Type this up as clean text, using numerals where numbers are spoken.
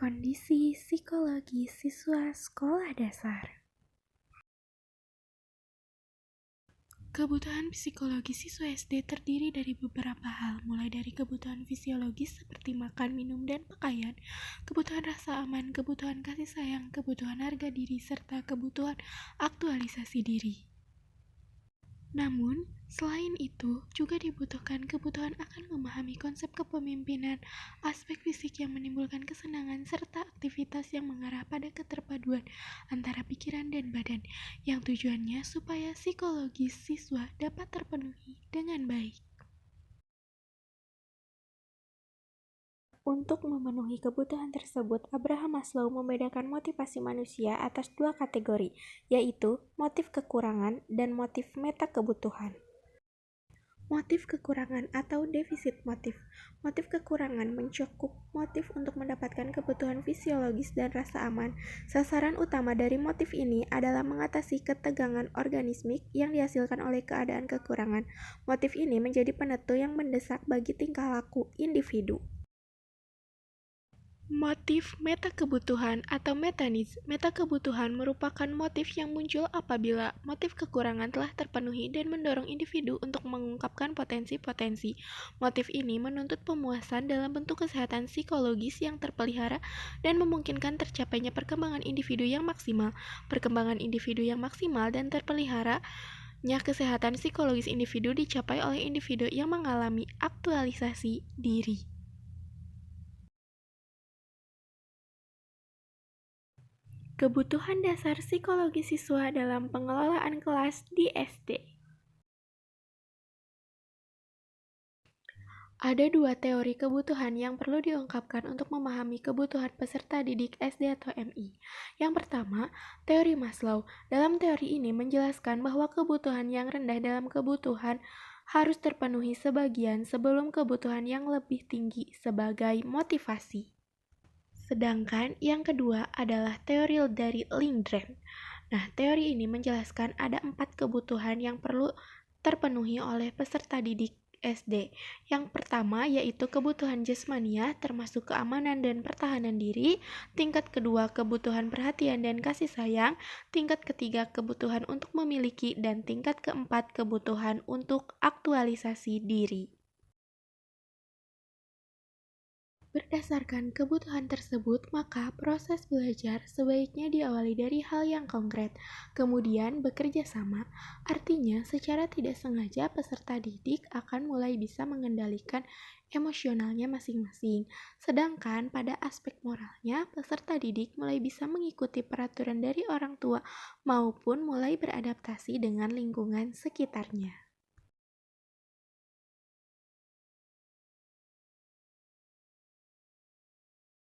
Kondisi psikologi siswa sekolah dasar. Kebutuhan psikologi siswa SD terdiri dari beberapa hal, mulai dari kebutuhan fisiologis seperti makan, minum, dan pakaian, kebutuhan rasa aman, kebutuhan kasih sayang, kebutuhan harga diri, serta kebutuhan aktualisasi diri. Namun, selain itu, juga dibutuhkan kebutuhan akan memahami konsep kepemimpinan, aspek fisik yang menimbulkan kesenangan, serta aktivitas yang mengarah pada keterpaduan antara pikiran dan badan, yang tujuannya supaya psikologis siswa dapat terpenuhi dengan baik. Untuk memenuhi kebutuhan tersebut, Abraham Maslow membedakan motivasi manusia atas dua kategori, yaitu motif kekurangan dan motif meta kebutuhan. Motif kekurangan atau defisit motif. Motif kekurangan mencakup motif untuk mendapatkan kebutuhan fisiologis dan rasa aman. Sasaran utama dari motif ini adalah mengatasi ketegangan organismik yang dihasilkan oleh keadaan kekurangan. Motif ini menjadi penentu yang mendesak bagi tingkah laku individu. Motif metakebutuhan atau metaneeds. Metakebutuhan merupakan motif yang muncul apabila motif kekurangan telah terpenuhi dan mendorong individu untuk mengungkapkan potensi-potensi. Motif ini menuntut pemuasan dalam bentuk kesehatan psikologis yang terpelihara dan memungkinkan tercapainya perkembangan individu yang maksimal. Perkembangan individu yang maksimal dan terpelihara kesehatan psikologis individu dicapai oleh individu yang mengalami aktualisasi diri. Kebutuhan dasar psikologi siswa dalam pengelolaan kelas di SD. Ada dua teori kebutuhan yang perlu diungkapkan untuk memahami kebutuhan peserta didik SD atau MI. Yang pertama, teori Maslow. Dalam teori ini menjelaskan bahwa kebutuhan yang rendah dalam kebutuhan harus terpenuhi sebagian sebelum kebutuhan yang lebih tinggi sebagai motivasi. Sedangkan yang kedua adalah teori dari Lindgren. Nah, teori ini menjelaskan ada 4 kebutuhan yang perlu terpenuhi oleh peserta didik SD. Yang pertama yaitu kebutuhan jasmania termasuk keamanan dan pertahanan diri, tingkat kedua kebutuhan perhatian dan kasih sayang, tingkat ketiga kebutuhan untuk memiliki, dan tingkat keempat kebutuhan untuk aktualisasi diri. Berdasarkan kebutuhan tersebut, maka proses belajar sebaiknya diawali dari hal yang konkret, kemudian bekerja sama. Artinya, secara tidak sengaja peserta didik akan mulai bisa mengendalikan emosionalnya masing-masing. Sedangkan pada aspek moralnya, peserta didik mulai bisa mengikuti peraturan dari orang tua maupun mulai beradaptasi dengan lingkungan sekitarnya.